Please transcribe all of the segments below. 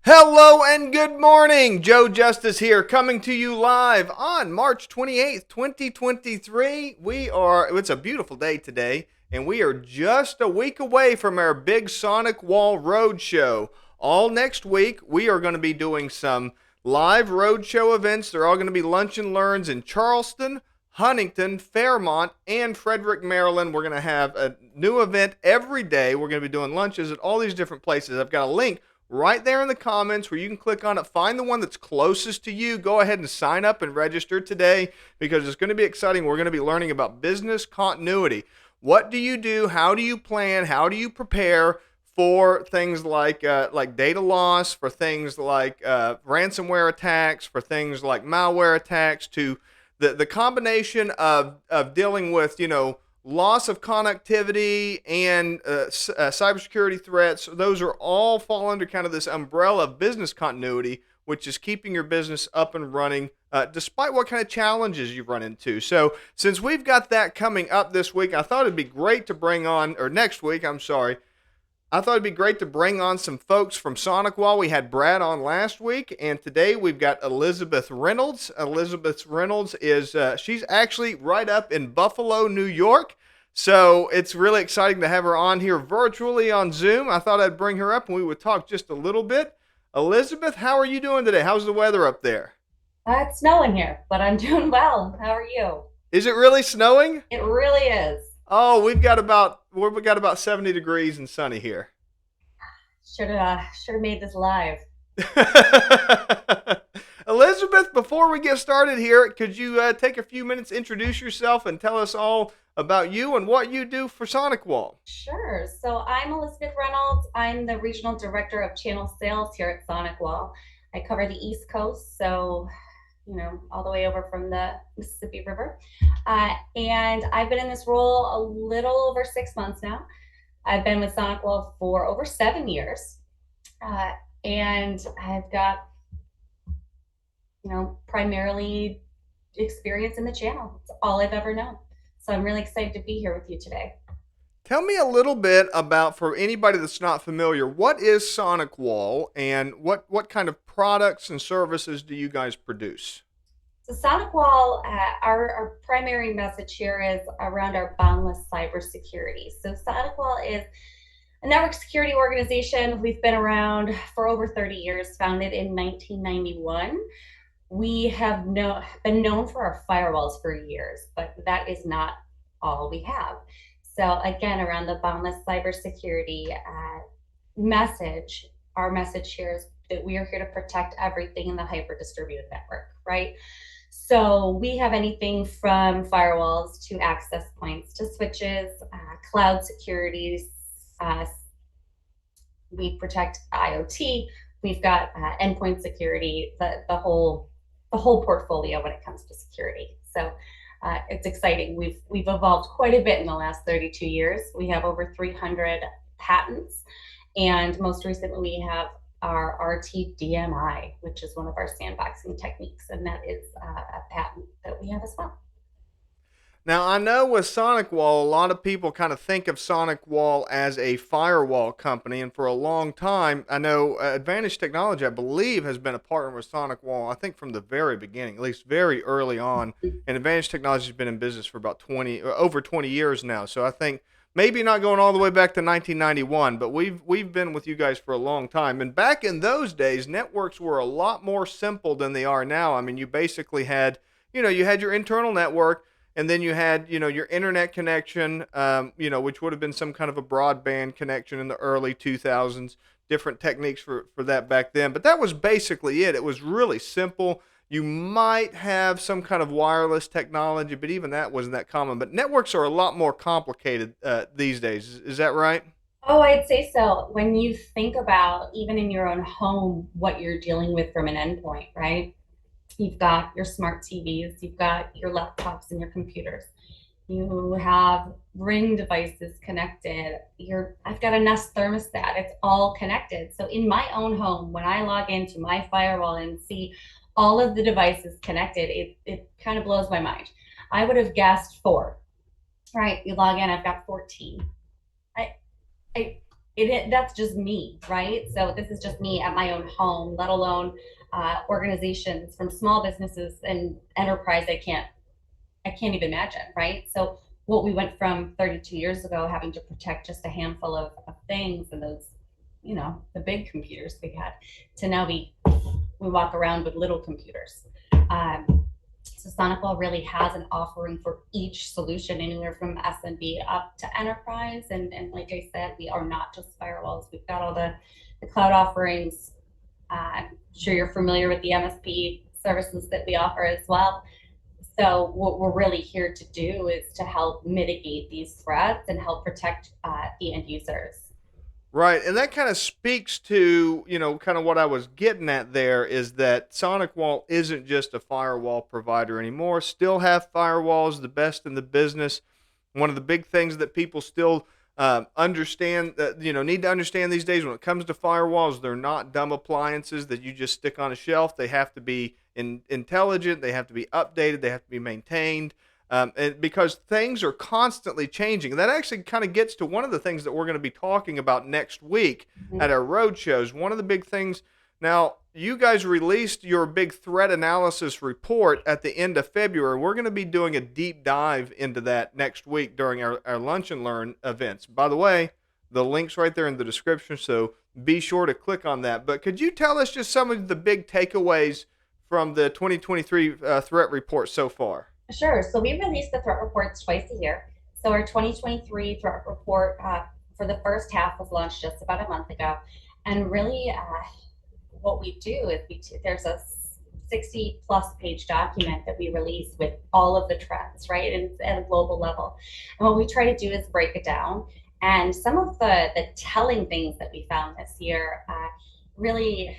Hello and good morning. Joe Justice here, coming to you live on March 28th, 2023. It's a beautiful day today, and we are just a week away from our big Sonicwall roadshow. All next week, we are going to be doing some live roadshow events. They're all going to be lunch and learns in Charleston, Huntington, Fairmont, and Frederick, Maryland. We're going to have a new event every day. We're going to be doing lunches at all these different places. I've got a link right there in the comments where you can click on it, find the one that's closest to you. Go ahead and sign up and register today because it's going to be exciting. We're going to be learning about business continuity. What do you do? How do you plan? How do you prepare for things like data loss, for things like ransomware attacks, for things like malware attacks, to the combination of dealing with, loss of connectivity and cybersecurity threats. Those are all fall under kind of this umbrella of business continuity, which is keeping your business up and running despite what kind of challenges you run into. So since we've got that coming up this week, I thought it'd be great to bring on, or next week, I'm sorry, I thought it'd be great to bring on some folks from Sonicwall. We had Brad on last week, and today we've got Elizabeth Reynolds. Elizabeth Reynolds is she's actually right up in Buffalo, New York. So it's really exciting to have her on here virtually on Zoom. I thought I'd bring her up and we would talk just a little bit. Elizabeth, how are you doing today? How's the weather up there? It's snowing here, but I'm doing well. How are you? Is it really snowing? It really is. Oh, we got about 70 degrees and sunny here. Should have made this live. Elizabeth, before we get started here, could you take a few minutes, introduce yourself, and tell us all about you and what you do for Sonicwall? Sure. So I'm Elizabeth Reynolds. I'm the regional director of channel sales here at Sonicwall. I cover the East Coast, so all the way over from the Mississippi River. And I've been in this role a little over 6 months now. I've been with Sonicwall for over 7 years, uh, and I've got primarily experience in the channel. It's all I've ever known. So I'm really excited to be here with you today. Tell me a little bit about, for anybody that's not familiar, what is Sonicwall and what kind of products and services do you guys produce? So Sonicwall, our primary message here is around our boundless cybersecurity. So Sonicwall is a network security organization. We've been around for over 30 years, founded in 1991. We have been known for our firewalls for years, but that is not all we have. So again, around the boundless cybersecurity message, our message here is that we are here to protect everything in the hyper distributed network, right? So we have anything from firewalls to access points to switches, cloud securities. We protect IoT. We've got endpoint security, the whole portfolio when it comes to security. So it's exciting. We've evolved quite a bit in the last 32 years. We have over 300 patents, and most recently we have our RTDMI, which is one of our sandboxing techniques, and that is a patent that we have as well. Now, I know with Sonicwall, a lot of people kind of think of Sonicwall as a firewall company, and for a long time, I know Advantage Technology, I believe, has been a partner with Sonicwall, I think from the very beginning, at least very early on, and Advantage Technology has been in business for about 20, over 20 years now, so I think maybe not going all the way back to 1991, but we've been with you guys for a long time. And back in those days, networks were a lot more simple than they are now. I mean, you basically had, you had your internal network, and then you had, your internet connection, which would have been some kind of a broadband connection in the early 2000s. Different techniques for that back then, but that was basically it. It was really simple. You might have some kind of wireless technology, but even that wasn't that common. But networks are a lot more complicated these days. Is that right? Oh, I'd say so. When you think about even in your own home, what you're dealing with from an endpoint, right? You've got your smart TVs, you've got your laptops and your computers. You have Ring devices connected. I've got a Nest thermostat. It's all connected. So in my own home, when I log into my firewall and see all of the devices connected, it kind of blows my mind. I would have guessed four. Right, you log in, I've got 14. I that's just me, right? So this is just me at my own home, let alone organizations from small businesses and enterprise. I can't even imagine, right? So what we went from 32 years ago, having to protect just a handful of things and those, the big computers we had, to now we walk around with little computers. So Sonicwall really has an offering for each solution, anywhere from SMB up to enterprise. And like I said, we are not just firewalls. We've got all the cloud offerings. I'm sure you're familiar with the MSP services that we offer as well. So what we're really here to do is to help mitigate these threats and help protect the end users. Right, and that kind of speaks to, kind of what I was getting at there is that SonicWall isn't just a firewall provider anymore. Still have firewalls, the best in the business. One of the big things that people still understand that, need to understand these days when it comes to firewalls, they're not dumb appliances that you just stick on a shelf. They have to be intelligent, they have to be updated, they have to be maintained, and because things are constantly changing. And that actually kind of gets to one of the things that we're going to be talking about next week Mhm. at our road shows. One of the big things now, you guys released your big threat analysis report at the end of February. We're going to be doing a deep dive into that next week during our Lunch and Learn events. By the way, the link's right there in the description, so be sure to click on that. But could you tell us just some of the big takeaways from the 2023 threat report so far? Sure. So we release the threat reports twice a year. So our 2023 threat report for the first half was launched just about a month ago. And really, what we do is there's a 60 plus page document that we release with all of the trends, right? And it's at a global level. And what we try to do is break it down. And some of the telling things that we found this year, really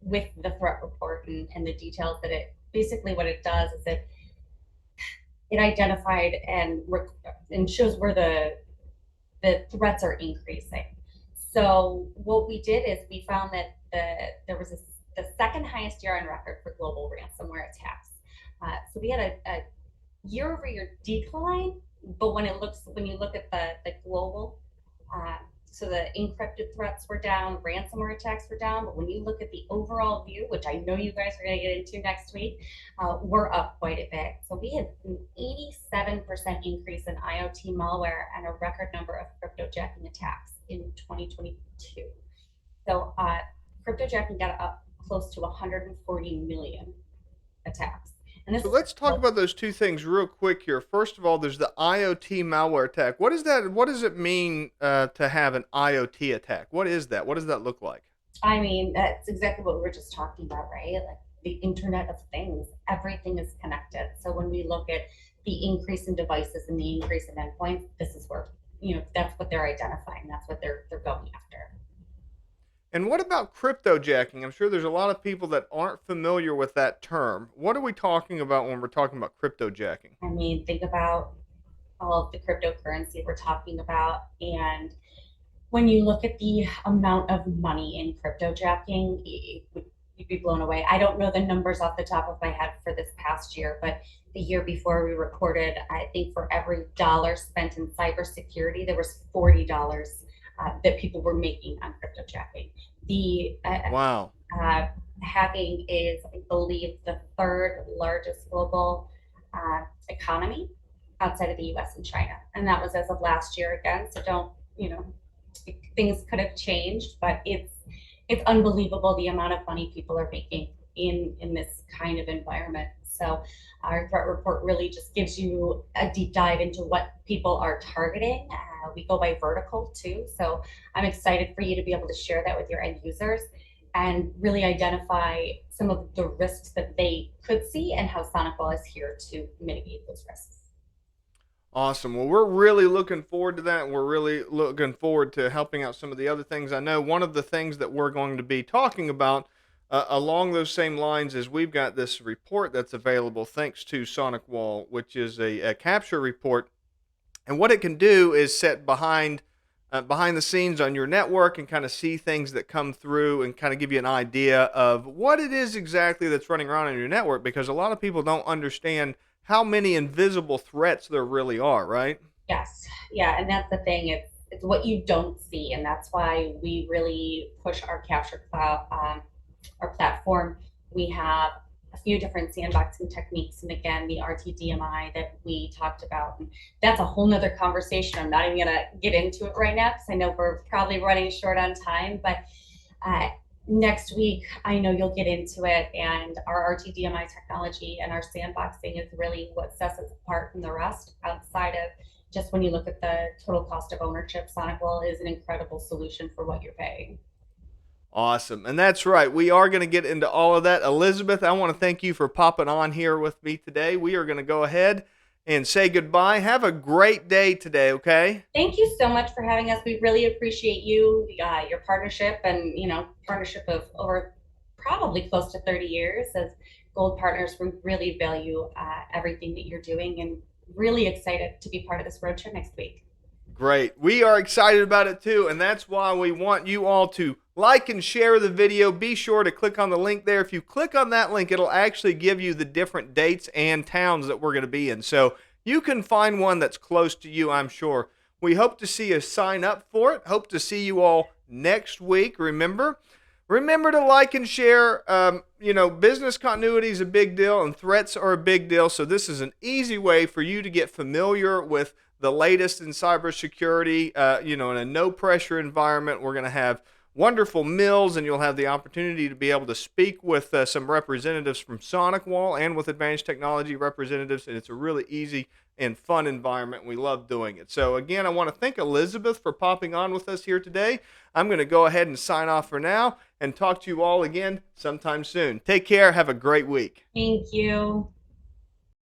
with the threat report and the details that it basically what it does is it identified and shows where the threats are increasing. So what we did is we found that there was the second highest year on record for global ransomware attacks. So we had a year over year decline, but when you look at the global, uh, so the encrypted threats were down, ransomware attacks were down, but when you look at the overall view, which I know you guys are going to get into next week, we're up quite a bit. So we had an 87% increase in IoT malware and a record number of cryptojacking attacks in 2022. So cryptojacking got up close to 140 million attacks. And this So is let's talk about those two things real quick here. First of all, there's the IoT malware attack. What is that? What does it mean to have an IoT attack? What is that? What does that look like? I mean, that's exactly what we were just talking about, right? Like the Internet of Things, everything is connected. So when we look at the increase in devices and the increase in endpoints, this is where, that's what they're identifying. That's what they're going after. And what about cryptojacking? I'm sure there's a lot of people that aren't familiar with that term. What are we talking about when we're talking about cryptojacking? I mean, think about all of the cryptocurrency we're talking about. And when you look at the amount of money in cryptojacking, you'd be blown away. I don't know the numbers off the top of my head for this past year, but the year before we recorded, I think for every dollar spent in cybersecurity, there was $40 that people were making on cryptojacking. The Wow. uh, Hacking is, I believe, the third largest global economy outside of the US and China. And that was as of last year again. So don't, things could have changed, but it's unbelievable the amount of money people are making in this kind of environment. So our threat report really just gives you a deep dive into what people are targeting. We go by vertical too. So I'm excited for you to be able to share that with your end users and really identify some of the risks that they could see and how Sonicwall is here to mitigate those risks. Awesome. Well, we're really looking forward to that. And we're really looking forward to helping out some of the other things. I know one of the things that we're going to be talking about along those same lines is we've got this report that's available thanks to Sonicwall, which is a capture report. And what it can do is set behind the scenes on your network and kind of see things that come through and kind of give you an idea of what it is exactly that's running around on your network because a lot of people don't understand how many invisible threats there really are, right? Yes, yeah, and that's the thing. it's what you don't see, and that's why we really push our Capture Cloud, our platform. We have a few different sandboxing techniques, and again, the RTDMI that we talked about. And that's a whole nother conversation. I'm not even gonna get into it right now because I know we're probably running short on time, but uh, next week I know you'll get into it. And our RTDMI technology and our sandboxing is really what sets us apart from the rest. Outside of just when you look at the total cost of ownership, Sonicwall is an incredible solution for what you're paying. Awesome. And that's right. We are going to get into all of that. Elizabeth, I want to thank you for popping on here with me today. We are going to go ahead and say goodbye. Have a great day today, okay? Thank you so much for having us. We really appreciate you, your partnership, and partnership of over probably close to 30 years as gold partners. We really value everything that you're doing, and really excited to be part of this roadshow next week. Great. We are excited about it too, and that's why we want you all to like and share the video. Be sure to click on the link there. If you click on that link, it'll actually give you the different dates and towns that we're going to be in. So you can find one that's close to you, I'm sure. We hope to see you sign up for it. Hope to see you all next week. Remember to like and share. Business continuity is a big deal and threats are a big deal. So this is an easy way for you to get familiar with the latest in cybersecurity, in a no pressure environment. We're going to have wonderful meals, and you'll have the opportunity to be able to speak with some representatives from Sonicwall and with Advantage Technology representatives. And it's a really easy and fun environment. We love doing it. So again, I want to thank Elizabeth for popping on with us here today. I'm going to go ahead and sign off for now and talk to you all again sometime soon. Take care. Have a great week. Thank you.